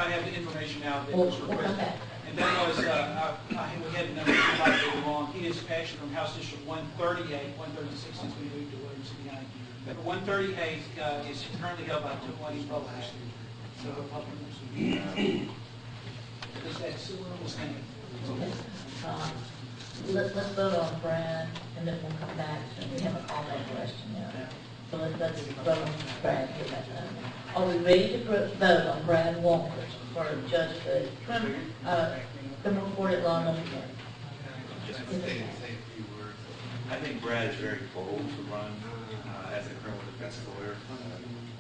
I have the information now that We'll was come requested. back. And that was, we had the number slightly wrong. It is actually from House District 138, 136, since we moved to Williamson County. But 138 is currently held by Tony Bowles. So Republicans. Is that still the same? Let's vote on Brad, and then we'll come back, and we haven't called that question yet. So let's vote on Brad, get that done. Are we ready to vote on Brad Walker for Judge of the criminal court at law number 10? Just to say a few words. I think Brad is very bold to run as a criminal defense lawyer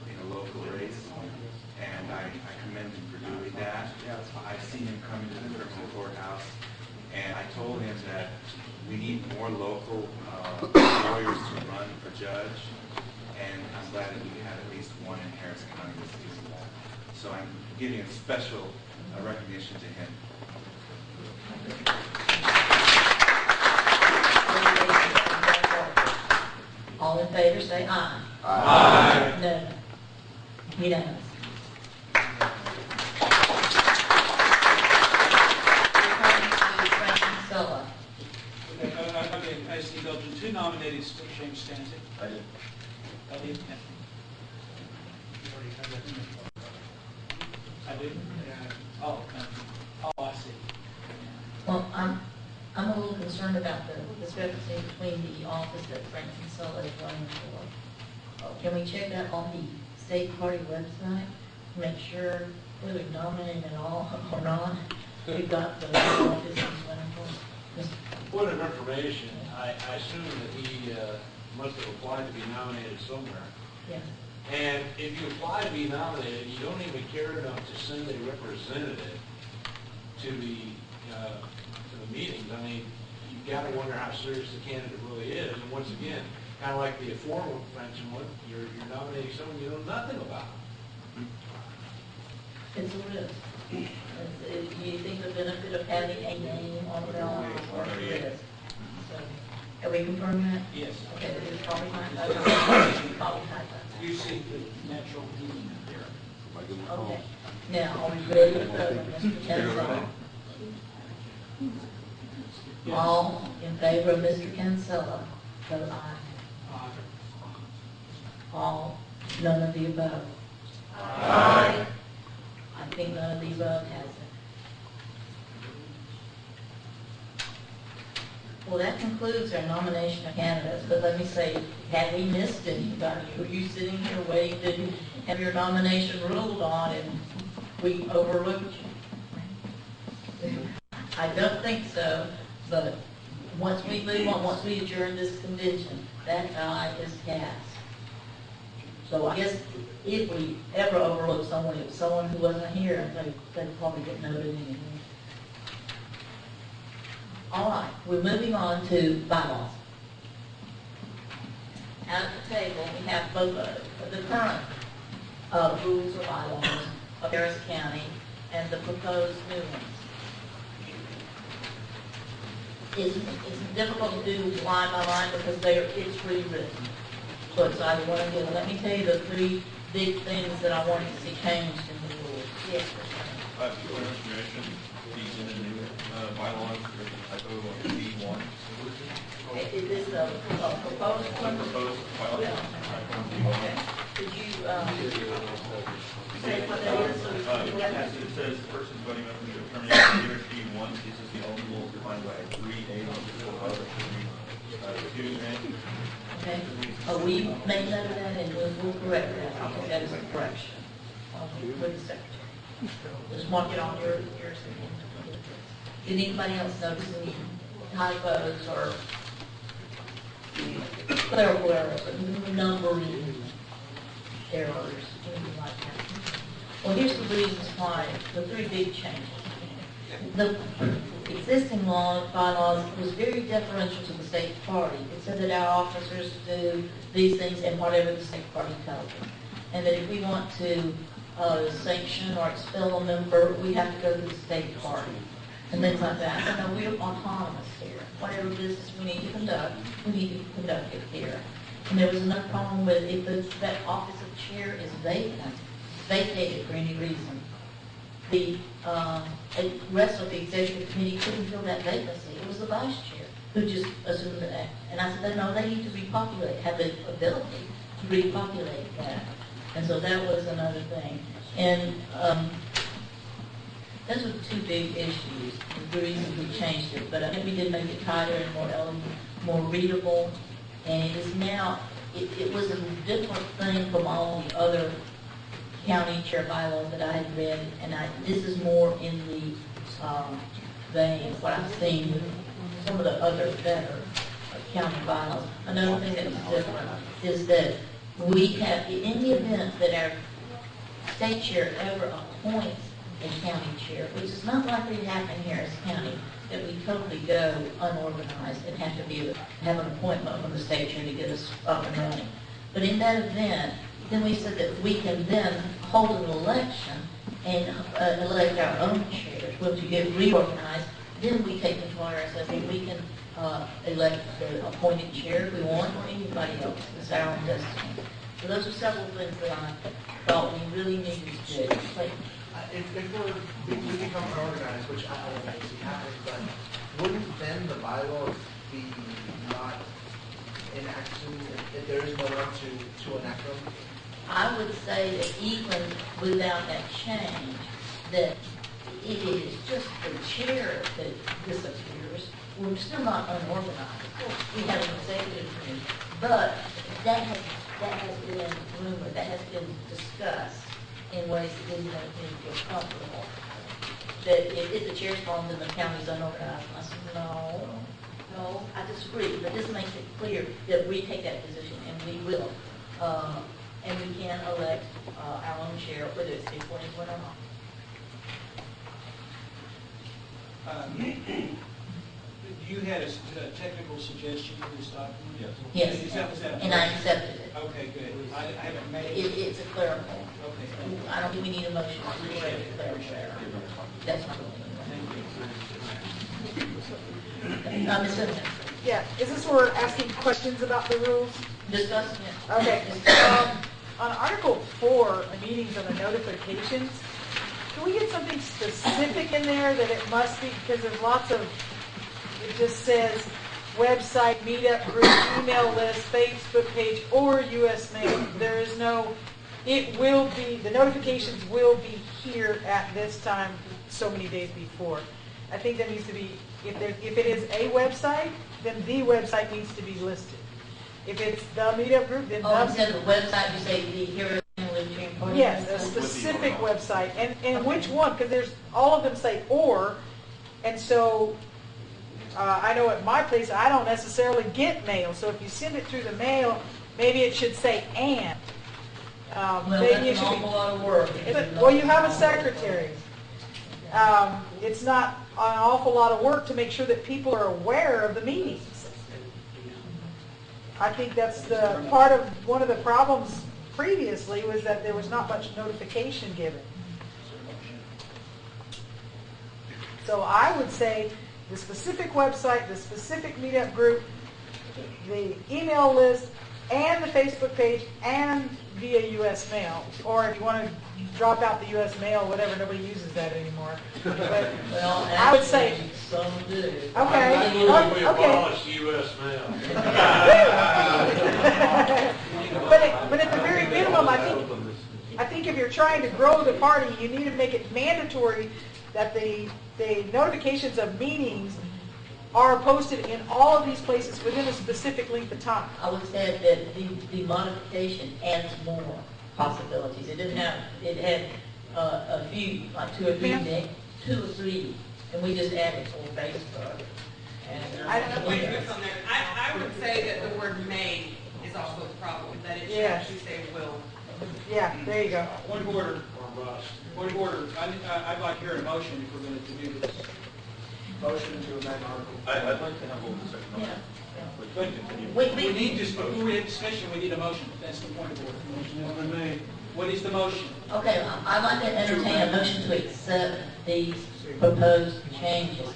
in a local race, and I commend him for doing that. I've seen him come into the criminal courthouse, and I told him that we need more local lawyers to run for judge, and I'm glad that we have at least one in Harris County that's doing that. So I'm giving a special recognition to him. All in favor, say aye. Aye. No. Unanimous. Okay, I see those are two nominated, James Stanton. I did. I did. I do? Oh, I see. Well, I'm a little concerned about the discrepancy between the office that Frank Kinsella is running for. Can we check that on the state party website to make sure whether we nominate at all or not? We've got the office he's running for. Point of information, I assume that he must have applied to be nominated somewhere. Yes. And if you apply to be nominated, you don't even care enough to send a representative to the meetings. I mean, you've got to wonder how serious the candidate really is. And once again, kind of like the aforementioned one, you're nominating someone you know nothing about. It's a risk. Do you think the benefit of having a name on the ballot is worth the risk? So, have we confirmed that? Yes. Okay, it's probably not. Probably not. You see the natural heating there. Okay. Now, are we ready to vote on Mr. Kinsella? All in favor of Mr. Kinsella, vote aye. All, none of the above. Aye. I think none of the above has it. Well, that concludes our nomination of candidates, but let me say, had we missed anybody? Were you sitting here waiting to have your nomination ruled on and we overlooked you? I don't think so, but once we move on, once we adjourn this convention, that die is cast. So I guess if we ever overlook someone, it was someone who wasn't here, they'd probably get noted anyway. All right, we're moving on to bylaws. At the table, we have both the current rules or bylaws of Harris County and the proposed new ones. It's difficult to do line by line because it's rewritten. So it's either one or the other. Let me tell you the three big things that I want to see changed in the rules. Yes, For information, in the new bylaws, there's a typo of B1. is this a proposed one? Proposed bylaw. Okay. Could you say what that is? Yes, it says the person voting up in the determination here, B1, this is the eligible defined by 3A, above 3, 2, Okay. We make note of that and we'll correct that. I'll put that as a correction. With the secretary. Just mark it on your Did anybody else notice any typos or clerical errors, numbering errors, anything like that? Well, here's the reasons why, the three big changes. The existing bylaws was very deferential to the state party. It said that our officers do these things and whatever the state party tells them. And that if we want to sanction or expel a member, we have to go to the state party and things like that. So no, we're autonomous here. Whatever business we need to conduct, we need to conduct it here. And there was another problem with if that office of chair is vacated for any reason, the rest of the executive committee couldn't fill that vacancy. It was the vice chair who just assumed that. And I said, no, they need to repopulate, have the ability to repopulate that. And so that was another thing. And those were the two big issues, the reason we changed it. But I think we did make it tighter and more elegant, more readable. And it is now, it was a different thing from all the other county chair bylaws that I had read. And this is more in the vein of what I've seen with some of the other better county bylaws. Another thing that was different is that we have, in the event that our state chair ever appoints a county chair, which is not likely to happen in Harris County, that we totally go unorganized and have an appointment from the state chair to get us up and running. But in that event, then we said that we can then hold an election and elect our own chairs. Once we get reorganized, then we take control ourselves and we can elect the appointed chair if we want, or anybody else. It's our own destiny. So those are several things that I thought we really needed to do. But if we become unorganized, which I don't think is happening, but wouldn't then the bylaws be not in action if there is no one to enact them? I would say that even without that change, that it is just the chair that disappears. We're still not unorganized. We have an executive committee, but that has been rumored, that has been discussed in ways that didn't make me feel comfortable. That if the chair's gone, then the county's unorganized. And I said, no, I disagree. But this makes it clear that we take that position, and we will. And we can elect our own chair, whether it's the appointed one or not. You had a technical suggestion for this document? Yes, Is that and I accepted it. Okay, good. I haven't made It's a clerical. Okay. I don't think we need a motion to correct the clerical error. That's not what we need. Ms. Simpson, Yeah, is this where we're asking questions about the rules? discussing it. Okay. On Article 4, the meetings and the notifications, can we get something specific in there that it must be, because there's lots of, it just says website, meetup group, email list, Facebook page, or U.S. mail. There is no, it will be, the notifications will be here at this time so many days before. I think there needs to be, if it is a website, then the website needs to be listed. If it's the meetup group, then Oh, the instead of the website, you say the Hero Living Party? yes, a specific website, and which one? Because there's all of them say or, and so I know at my place I don't necessarily get mail. So if you send it through the mail, maybe it should say and. Well, Maybe it that's an should awful be. lot of work. Well, you have a secretary. It's not an awful lot of work to make sure that people are aware of the meetings. I think that's the part of one of the problems previously was that there was not much notification given. So I would say the specific website, the specific meetup group, the email list, and the Facebook page, and via U.S. mail. Or if you want to drop out the U.S. mail, whatever, nobody uses that anymore. But Well, I would say, actually, some do. okay, I move we okay. abolish U.S. mail. But at the very minimum, I think if you're trying to grow the party, you need to make it mandatory that the notifications of meetings are posted in all of these places within a specific length of time. I would say that the modification adds more possibilities. It didn't have, it had a few, like two or three, and we just added for Facebook. And I- Wait, what's on there? I would say that the word may is also a problem, that it should Yeah. actually say will. Yeah, there you go. Point of order. Or bust. Point of order. I'd like to hear a motion if we're going to do this. Motion to amend article. I'd like to have a second on Yeah. that. But we need to, before we have discussion, we need a motion. That's the point of order. Motion has been made. What is the motion? Okay, I'd like to entertain a motion to accept these proposed changes.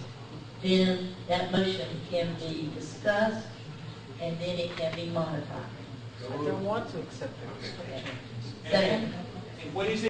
Then that motion can be discussed, and then it can be modified. I don't want to accept it. Okay. Second? And what is it?